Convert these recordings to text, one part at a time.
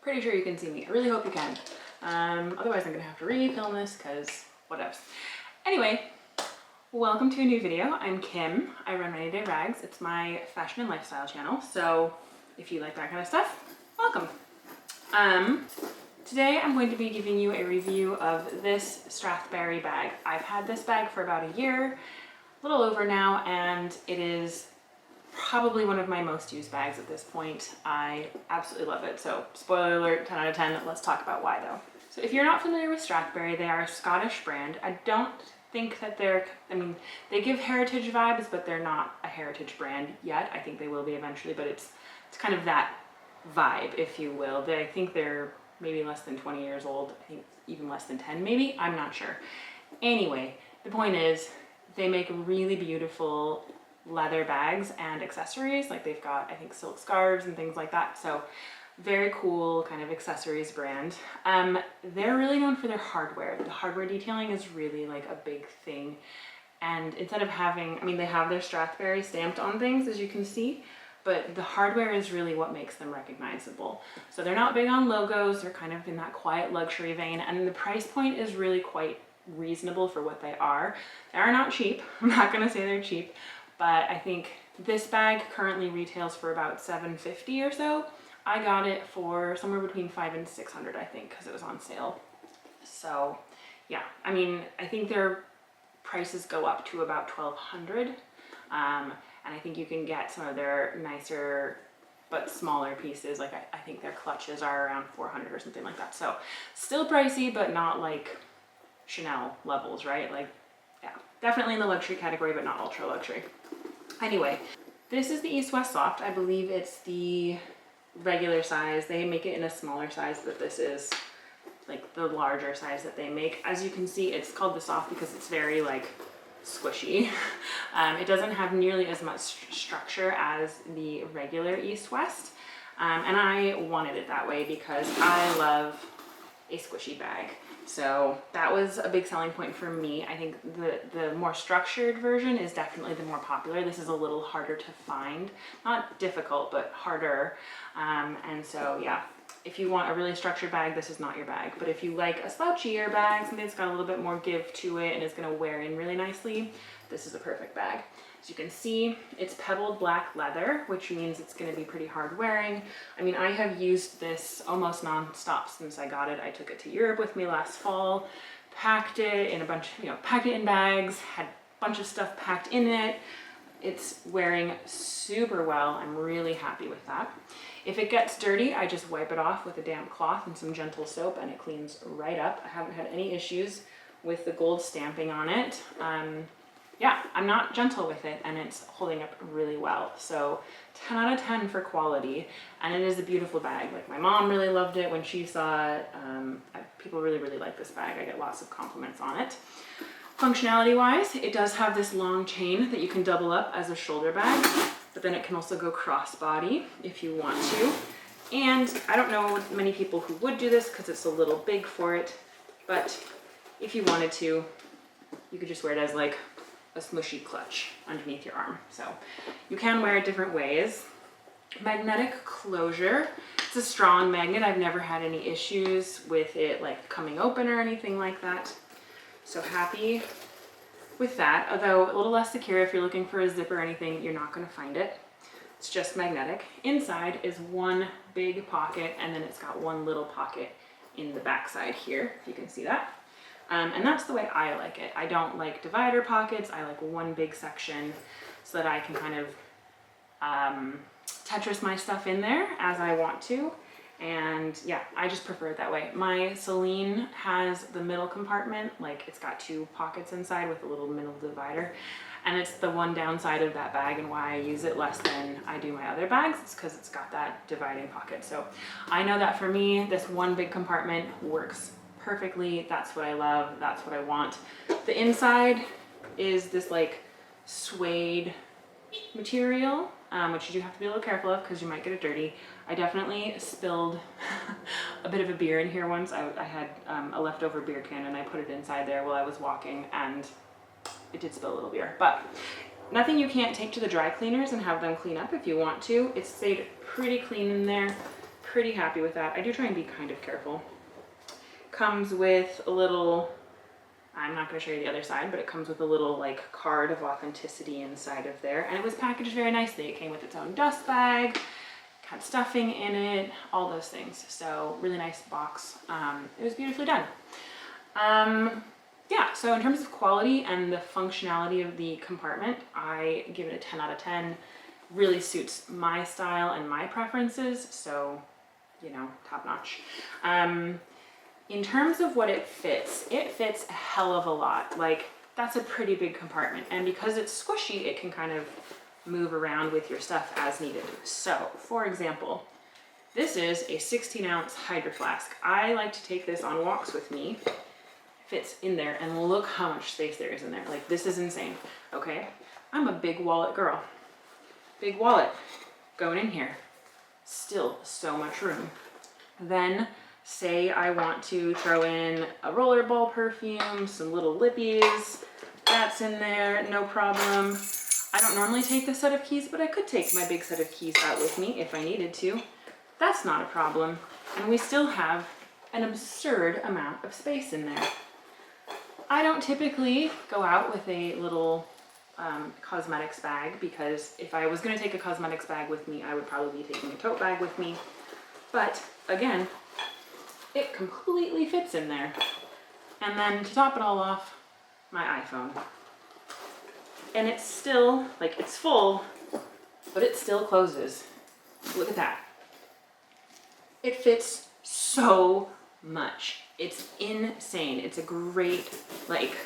Pretty sure you can see me. I really hope you can. Otherwise I'm gonna have to refilm this because whatevs. Anyway, welcome to a new video. I'm Kim. I run Rainy Day Rags. It's my fashion and lifestyle channel. So if you like that kind of stuff, welcome. Today I'm going to be giving you a review of this Strathberry bag. I've had this bag for about a year, a little over now, and it is probably one of my most used bags at this point. I absolutely love it. So spoiler alert, 10 out of 10. Let's talk about why though. So if you're not familiar with Strathberry, they are a Scottish brand. I don't think that they give heritage vibes, but they're not a heritage brand yet. I think they will be eventually, but it's kind of that vibe, if you will. I think they're maybe less than 20 years old. I think even less than 10 maybe, I'm not sure. Anyway, the point is they make really beautiful leather bags and accessories. Like they've got, I think, silk scarves and things like that. So very cool kind of accessories brand. They're really known for their hardware. The hardware detailing is really like a big thing. And instead of having, they have their Strathberry stamped on things, as you can see, but the hardware is really what makes them recognizable. So they're not big on logos. They're kind of in that quiet luxury vein. And the price point is really quite reasonable for what they are. They are not cheap. I'm not gonna say they're cheap, but I think this bag currently retails for about $750 or so. I got it for somewhere between $500 and $600, I think, because it was on sale. So yeah, I think their prices go up to about $1,200. And I think you can get some of their nicer but smaller pieces. Like I think their clutches are around $400 or something like that. So still pricey, but not like Chanel levels, right? Like, yeah, definitely in the luxury category, but not ultra luxury. Anyway, this is the East West Soft. I believe it's the regular size. They make it in a smaller size, but this is like the larger size that they make. As you can see, it's called the Soft because it's very like squishy. It doesn't have nearly as much structure as the regular East West. And I wanted it that way because I love a squishy bag. So that was a big selling point for me. I think the more structured version is definitely the more popular. This is a little harder to find. Not difficult, but harder. And so yeah, if you want a really structured bag, this is not your bag. But if you like a slouchier bag, something that's got a little bit more give to it and is gonna wear in really nicely, this is a perfect bag. As you can see, it's pebbled black leather, which means it's going to be pretty hard wearing. I have used this almost non-stop since I got it. I took it to Europe with me last fall, packed it in a bunch, packed it in bags, had a bunch of stuff packed in it. It's wearing super well. I'm really happy with that. If it gets dirty, I just wipe it off with a damp cloth and some gentle soap and it cleans right up. I haven't had any issues with the gold stamping on it. Yeah, I'm not gentle with it and it's holding up really well. So 10 out of 10 for quality, and it is a beautiful bag. Like my mom really loved it when she saw it. People really, really like this bag. I get lots of compliments on it. Functionality wise, it does have this long chain that you can double up as a shoulder bag, but then it can also go crossbody if you want to. And I don't know many people who would do this because it's a little big for it, but if you wanted to, you could just wear it as like a smushy clutch underneath your arm. So you can wear it different ways. Magnetic closure. It's a strong magnet. I've never had any issues with it like coming open or anything like that. So happy with that. Although a little less secure. If you're looking for a zip or anything, you're not going to find it. It's just magnetic. Inside is one big pocket, and then it's got one little pocket in the back side here, if you can see that. And that's the way I like it. I don't like divider pockets. I like one big section so that I can kind of Tetris my stuff in there as I want to. And yeah, I just prefer it that way. My Celine has the middle compartment, like it's got two pockets inside with a little middle divider. And it's the one downside of that bag and why I use it less than I do my other bags. It's because it's got that dividing pocket. So I know that for me, this one big compartment works perfectly. That's what I love. That's what I want. The inside is this like suede material, which you do have to be a little careful of because you might get it dirty. I definitely spilled a bit of a beer in here once. I had a leftover beer can and I put it inside there while I was walking and it did spill a little beer, but nothing you can't take to the dry cleaners and have them clean up if you want to. It stayed pretty clean in there, pretty happy with that. I do try and be kind of careful. Comes with a little, I'm not going to show you the other side, but it comes with a little like card of authenticity inside of there. And it was packaged very nicely. It came with its own dust bag, had stuffing in it, all those things. So really nice box. It was beautifully done. Yeah, so in terms of quality and the functionality of the compartment, I give it a 10 out of 10. Really suits my style and my preferences, so, you know, top notch. In terms of what it fits a hell of a lot. Like, that's a pretty big compartment, and because it's squishy, it can kind of move around with your stuff as needed. So, for example, this is a 16-ounce Hydro Flask. I like to take this on walks with me. Fits in there, and look how much space there is in there. Like, this is insane, okay? I'm a big wallet girl. Big wallet going in here. Still so much room. Then, say I want to throw in a rollerball perfume, some little lippies. That's in there, no problem. I don't normally take this set of keys, but I could take my big set of keys out with me if I needed to. That's not a problem. And we still have an absurd amount of space in there. I don't typically go out with a little cosmetics bag, because if I was going to take a cosmetics bag with me, I would probably be taking a tote bag with me. But again, it completely fits in there. And then to top it all off, my iPhone. And it's still, like, it's full, but it still closes. Look at that. It fits so much. It's insane. It's a great, like,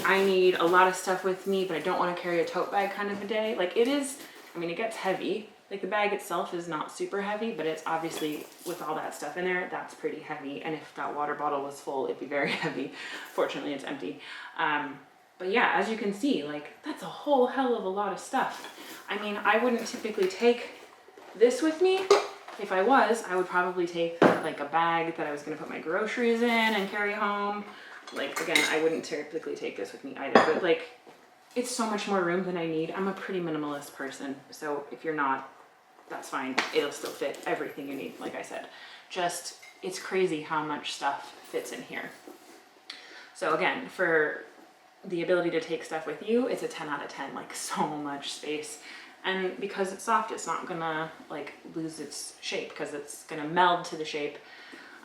I need a lot of stuff with me, but I don't want to carry a tote bag kind of a day. Like, it is, I mean, it gets heavy. Like, the bag itself is not super heavy, but it's obviously, with all that stuff in there, that's pretty heavy. And if that water bottle was full, it'd be very heavy. Fortunately, it's empty. But yeah, as you can see, like, that's a whole hell of a lot of stuff. I mean, I wouldn't typically take this with me. If I was, I would probably take like a bag that I was going to put my groceries in and carry home. Like, again, I wouldn't typically take this with me either, but like, it's so much more room than I need. I'm a pretty minimalist person, so if you're not, that's fine. It'll still fit everything you need, like I said. Just, it's crazy how much stuff fits in here. So again, for the ability to take stuff with you, it's a 10 out of 10, like, so much space. And because it's soft, it's not gonna like lose its shape, because it's gonna meld to the shape.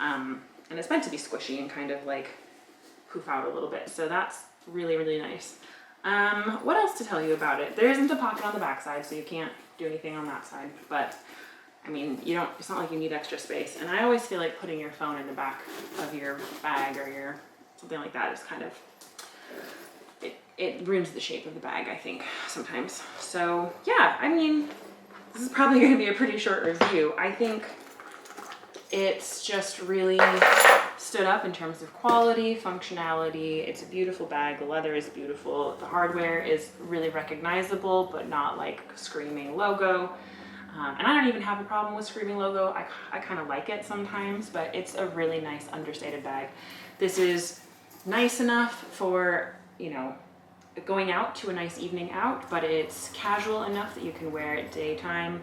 And it's meant to be squishy and kind of like poof out a little bit. So that's really, really nice. What else to tell you about it? There isn't a pocket on the back side, so you can't do anything on that side. But I mean, you don't, it's not like you need extra space. And I always feel like putting your phone in the back of your bag or your something like that is kind of, it ruins the shape of the bag, I think, sometimes. So yeah, I mean, this is probably going to be a pretty short review. I think it's just really stood up in terms of quality, functionality. It's a beautiful bag. The leather is beautiful. The hardware is really recognizable, but not like screaming logo. And I don't even have a problem with screaming logo. I kind of like it sometimes, but it's a really nice understated bag. This is nice enough for, you know, going out to a nice evening out, but it's casual enough that you can wear it daytime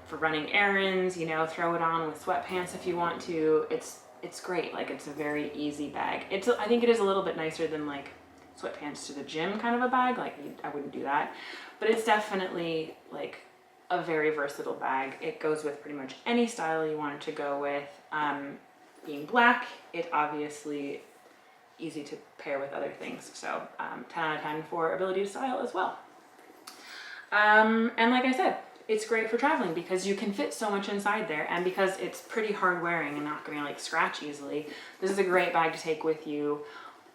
for running errands, you know, throw it on with sweatpants if you want to. It's great. Like, it's a very easy bag. I think it is a little bit nicer than like sweatpants to the gym kind of a bag. Like, I wouldn't do that, but it's definitely like a very versatile bag. It goes with pretty much any style you want it to go with. Being black, it obviously easy to pair with other things. So 10 out of 10 for ability to style as well. And like I said, it's great for traveling because you can fit so much inside there, and because it's pretty hard wearing and not going to like scratch easily. This is a great bag to take with you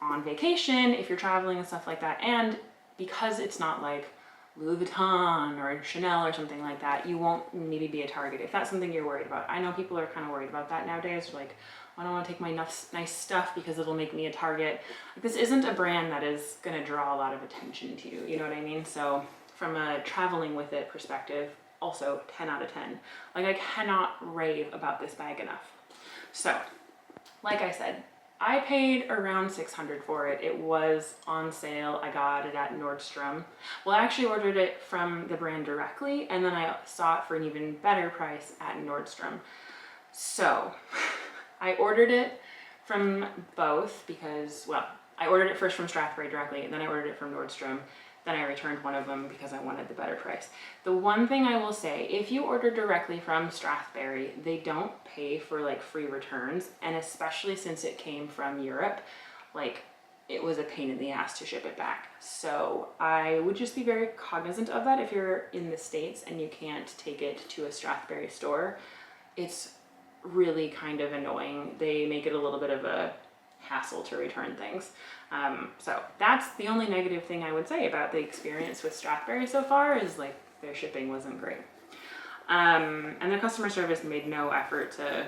on vacation if you're traveling and stuff like that. And because it's not like Louis Vuitton or Chanel or something like that, you won't maybe be a target if that's something you're worried about. I know people are kind of worried about that nowadays. Like, I don't want to take my nice stuff because it'll make me a target. Like, this isn't a brand that is going to draw a lot of attention to you, you know what I mean? So from a traveling with it perspective, also 10 out of 10. Like, I cannot rave about this bag enough. So, like I said, I paid around $600 for it. It was on sale. I got it at Nordstrom. Well, I actually ordered it from the brand directly, and then I saw it for an even better price at Nordstrom. So I ordered it from both because, well, I ordered it first from Strathberry directly, and then I ordered it from Nordstrom. Then I returned one of them because I wanted the better price. The one thing I will say, if you order directly from Strathberry, they don't pay for like free returns. And especially since it came from Europe, like it was a pain in the ass to ship it back. So I would just be very cognizant of that if you're in the States and you can't take it to a Strathberry store. It's really kind of annoying. They make it a little bit of a hassle to return things. So that's the only negative thing I would say about the experience with Strathberry so far, is like their shipping wasn't great. And the customer service made no effort to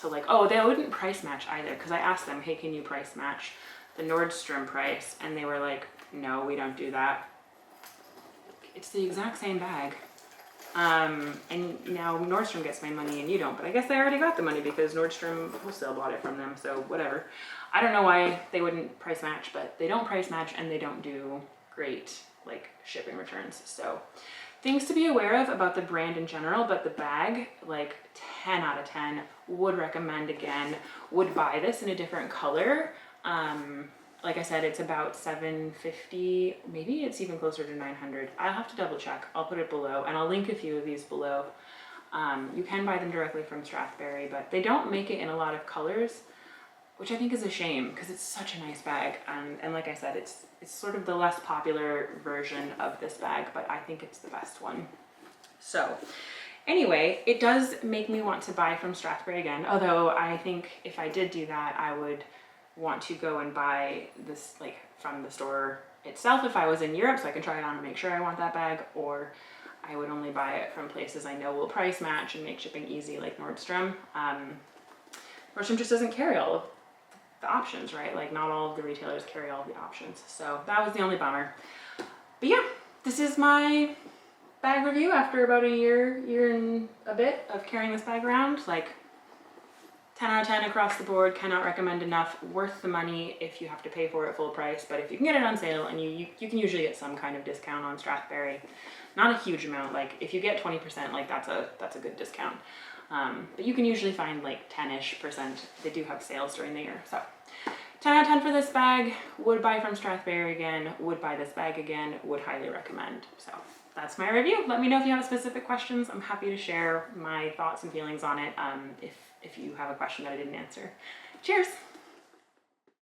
like, oh, they wouldn't price match either, because I asked them, hey, can you price match the Nordstrom price? And they were like, no, we don't do that. It's the exact same bag. And now Nordstrom gets my money and you don't, but I guess they already got the money because Nordstrom wholesale bought it from them, so whatever. I don't know why they wouldn't price match, but they don't price match and they don't do great like shipping returns. So things to be aware of about the brand in general, but the bag, like 10 out of 10, would recommend again, would buy this in a different color. Like I said, it's about $750, maybe it's even closer to $900. I'll have to double check. I'll put it below and I'll link a few of these below. You can buy them directly from Strathberry, but they don't make it in a lot of colors, which I think is a shame because it's such a nice bag. And like I said, it's sort of the less popular version of this bag, but I think it's the best one. So anyway, it does make me want to buy from Strathberry again, although I think if I did do that, I would want to go and buy this like from the store itself if I was in Europe, so I can try it on and make sure I want that bag, or I would only buy it from places I know will price match and make shipping easy, like Nordstrom. Nordstrom just doesn't carry all of the options, right? Like not all of the retailers carry all of the options, so that was the only bummer. But yeah, this is my bag review after about a year and a bit of carrying this bag around. Like 10 out of 10 across the board, cannot recommend enough. Worth the money if you have to pay for it full price, but if you can get it on sale, and you can usually get some kind of discount on Strathberry. Not a huge amount, like if you get 20%, like that's a good discount. But you can usually find like 10-ish%. They do have sales during the year. So 10 out of 10 for this bag. Would buy from Strathberry again, would buy this bag again, would highly recommend. So that's my review. Let me know if you have specific questions. I'm happy to share my thoughts and feelings on it if you have a question that I didn't answer. Cheers!